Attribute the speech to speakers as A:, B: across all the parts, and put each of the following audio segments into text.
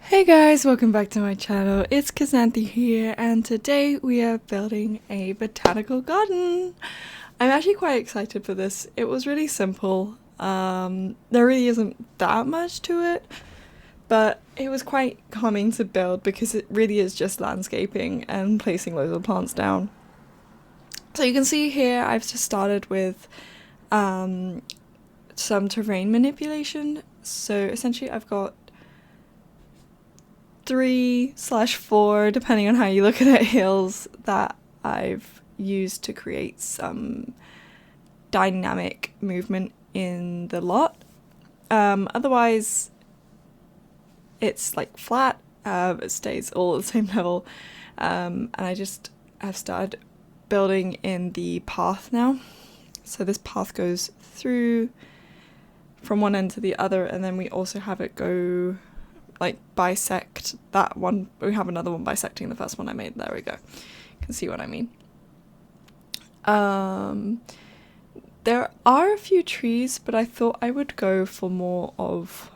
A: Hey guys, welcome back to my channel. It's Kazanthi here, and today we are building a botanical garden. I'm actually quite excited for this. It was really simple. There really isn't that much to it, but it was quite calming to build because it really is just landscaping and placing loads of plants down. So you can see here I've just started with some terrain manipulation. So essentially I've got 3/4, depending on how you look at it, hills that I've used to create some dynamic movement in the lot. Otherwise, it's like flat, it stays all at the same level, and I've started building in the path now. So this path goes through from one end to the other, and then we also have it go like bisect that one. We have another one bisecting the first one I made. There we go. You can see what I mean. There are a few trees, but I thought I would go for more of,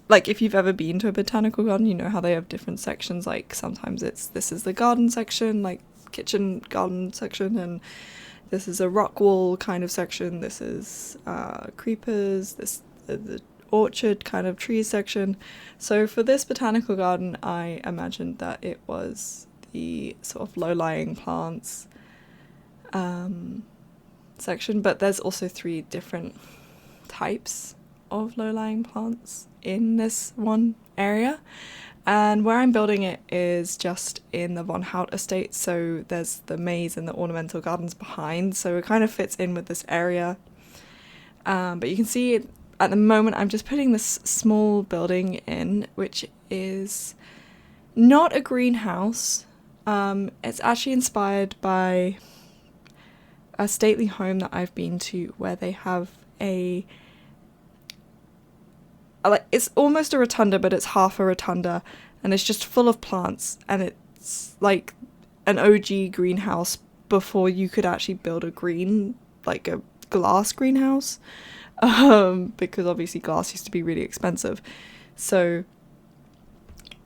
A: like, if you've ever been to a botanical garden, you know how they have different sections. Like sometimes this is the garden section, like kitchen garden section, and this is a rock wall kind of section. This is creepers. The orchard kind of tree section. So for this botanical garden, I imagined that it was the sort of low-lying plants section, but there's also 3 different types of low-lying plants in this one area. And where I'm building it is just in the Von Hout estate, so there's the maze and the ornamental gardens behind, so it kind of fits in with this area. But you can see at the moment I'm just putting this small building in, which is not a greenhouse. It's actually inspired by a stately home that I've been to where they have it's almost a rotunda, but it's half a rotunda, and it's just full of plants, and it's like an OG greenhouse before you could actually build like a glass greenhouse. Because obviously glass used to be really expensive. So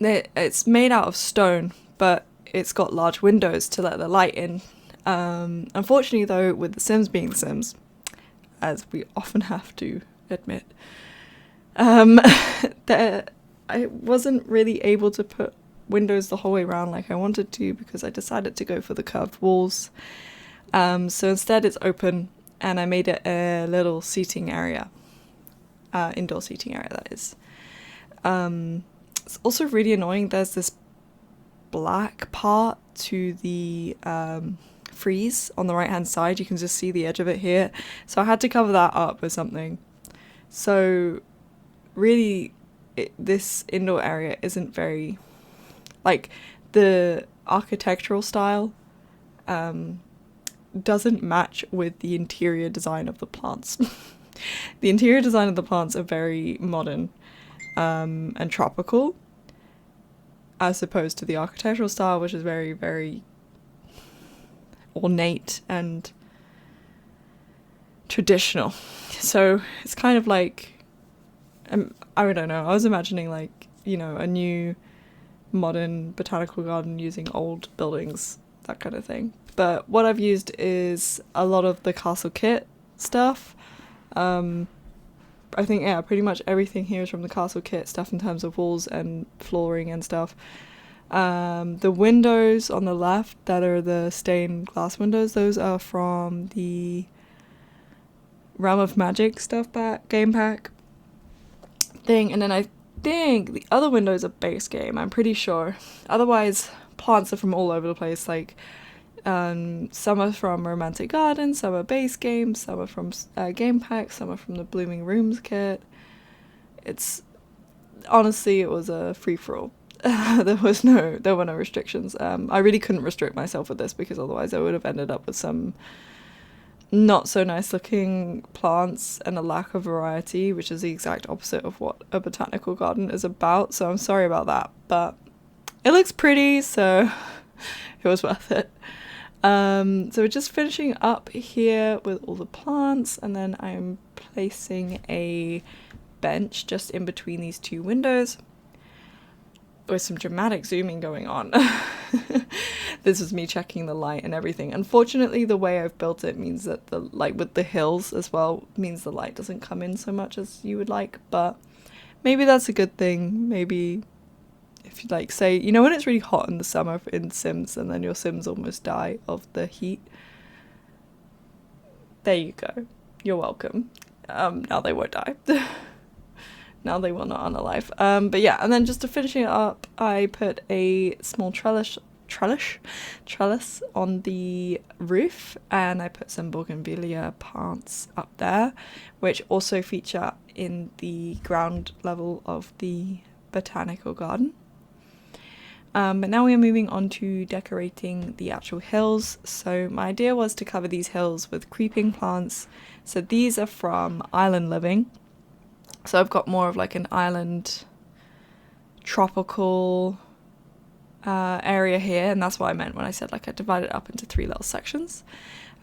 A: it's made out of stone, but it's got large windows to let the light in. Unfortunately though, with The Sims being The Sims, as we often have to admit, I wasn't really able to put windows the whole way around like I wanted to, because I decided to go for the curved walls. So instead it's open, and I made it a little seating area, indoor seating area that is. It's also really annoying, there's this black part to the frieze on the right hand side. You can just see the edge of it here, so I had to cover that up with something. So really this indoor area isn't very, like, the architectural style doesn't match with the interior design of the plants. The interior design of the plants are very modern and tropical, as opposed to the architectural style, which is very, very ornate and traditional. So it's kind of like, I don't know, I was imagining like, you know, a new modern botanical garden using old buildings, that kind of thing. But what I've used is a lot of the castle kit stuff. I think, yeah, pretty much everything here is from the castle kit stuff in terms of walls and flooring and stuff. The windows on the left that are the stained glass windows, those are from the Realm of Magic stuff game pack thing. And then I think the other windows are base game, I'm pretty sure. Otherwise, plants are from all over the place, like some are from Romantic Garden, some are base game, some are from game pack, some are from the Blooming Rooms kit. Honestly, it was a free-for-all. There were no restrictions. I really couldn't restrict myself with this, because otherwise I would have ended up with some not so nice looking plants and a lack of variety, which is the exact opposite of what a botanical garden is about. So I'm sorry about that, but it looks pretty, so it was worth it. So we're just finishing up here with all the plants, and then I'm placing a bench just in between these 2 windows. with some dramatic zooming going on. This is me checking the light and everything. Unfortunately, the way I've built it means that the light with the hills as well means the light doesn't come in so much as you would like, but maybe that's a good thing. Maybe if you like, say, you know, when it's really hot in the summer in Sims and then your Sims almost die of the heat, there you go, you're welcome. Now they won't die. Now they will not unalive. But yeah, and then just to finish it up, I put a small trellis on the roof, and I put some bougainvillea plants up there, which also feature in the ground level of the botanical garden. But now we are moving on to decorating the actual hills. So my idea was to cover these hills with creeping plants. So these are from Island Living. So I've got more of like an island tropical area here, and that's what I meant when I said like I divided it up into 3 little sections.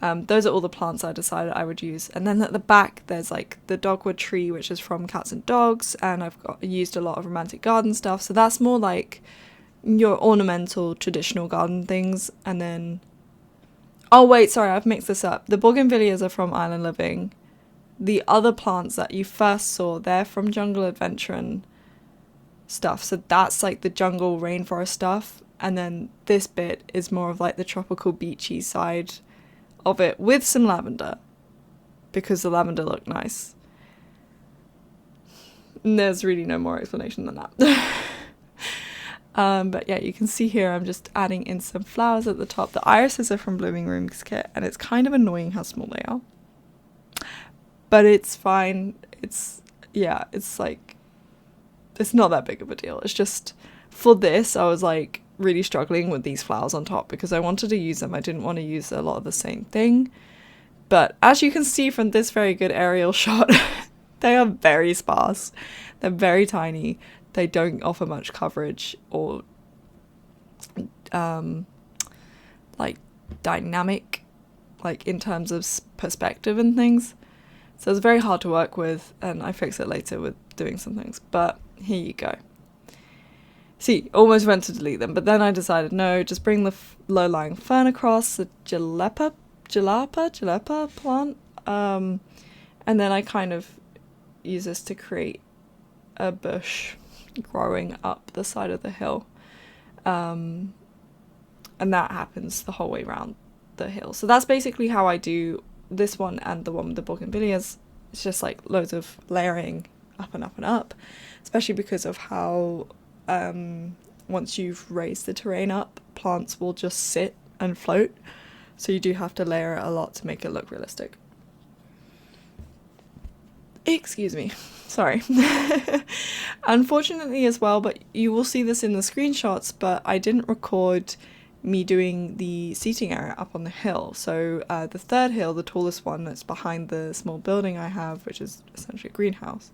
A: Those are all the plants I decided I would use. And then at the back there's like the dogwood tree, which is from Cats and Dogs, and I've used a lot of romantic garden stuff. So that's more like your ornamental traditional garden things. And then, oh wait, sorry, I've mixed this up. The bougainvilleas are from Island Living. The other plants that you first saw, they're from Jungle Adventure and stuff. So that's like the jungle rainforest stuff. And then this bit is more of like the tropical beachy side of it with some lavender, because the lavender looked nice. And there's really no more explanation than that. But yeah, you can see here I'm just adding in some flowers at the top. The irises are from Blooming Rooms kit, and it's kind of annoying how small they are. But it's fine. It's like, it's not that big of a deal. It's just, for this, I was like really struggling with these flowers on top because I wanted to use them. I didn't want to use a lot of the same thing. But as you can see from this very good aerial shot, they are very sparse. They're very tiny. They don't offer much coverage or like dynamic, like in terms of perspective and things. So it's very hard to work with, and I fix it later with doing some things. But here you go. See, almost went to delete them, but then I decided, no, just bring the low-lying fern across, the jalapa plant. And then I kind of use this to create a bush growing up the side of the hill. And that happens the whole way around the hill. So that's basically how I do this one and the one with the bougainvilleas. It's just like loads of layering up and up and up, especially because of how once you've raised the terrain up, plants will just sit and float, so you do have to layer it a lot to make it look realistic. Excuse me, sorry. Unfortunately as well, but you will see this in the screenshots, but I didn't record me doing the seating area up on the hill. So the third hill, the tallest one that's behind the small building I have, which is essentially a greenhouse,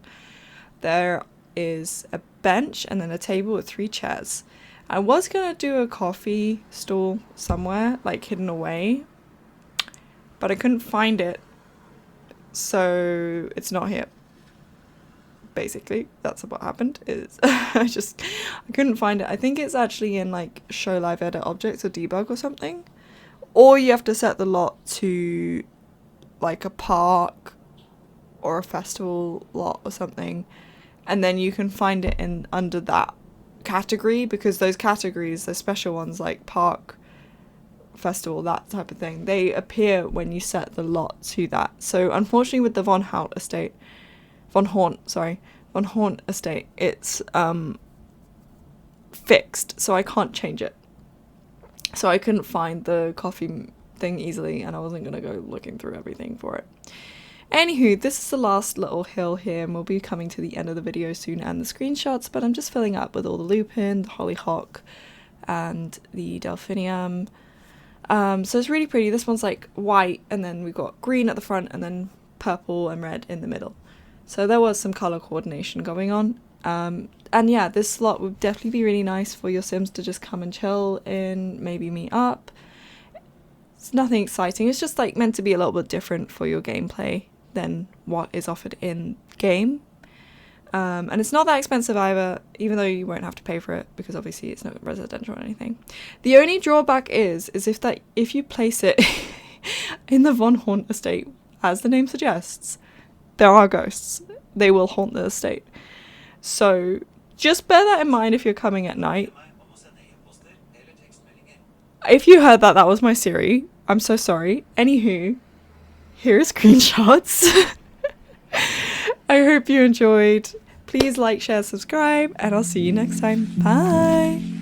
A: there is a bench and then a table with 3 chairs. I was gonna do a coffee stall somewhere, like hidden away, but I couldn't find it, so it's not here. Basically, that's what happened. Is I couldn't find it. I think it's actually in like show live edit objects or debug or something, or you have to set the lot to like a park or a festival lot or something, and then you can find it in under that category, because those categories, the special ones like park, festival, that type of thing, they appear when you set the lot to that. So unfortunately with the Von Horn estate, it's fixed, so I can't change it. So I couldn't find the coffee thing easily, and I wasn't gonna go looking through everything for it. Anywho, this is the last little hill here, and we'll be coming to the end of the video soon and the screenshots, but I'm just filling up with all the lupin, the hollyhock, and the delphinium. So it's really pretty. This one's like white, and then we've got green at the front, and then purple and red in the middle. So there was some colour coordination going on. And yeah, this slot would definitely be really nice for your Sims to just come and chill in, maybe meet up. It's nothing exciting. It's just like meant to be a little bit different for your gameplay than what is offered in game. And it's not that expensive either, even though you won't have to pay for it because obviously it's not residential or anything. The only drawback is if you place it in the Von Horn estate, as the name suggests, there are ghosts. They will haunt the estate. So just bear that in mind if you're coming at night. If you heard that was my Siri. I'm so sorry. Anywho, here are screenshots. I hope you enjoyed. Please like, share, subscribe, and I'll see you next time. Bye!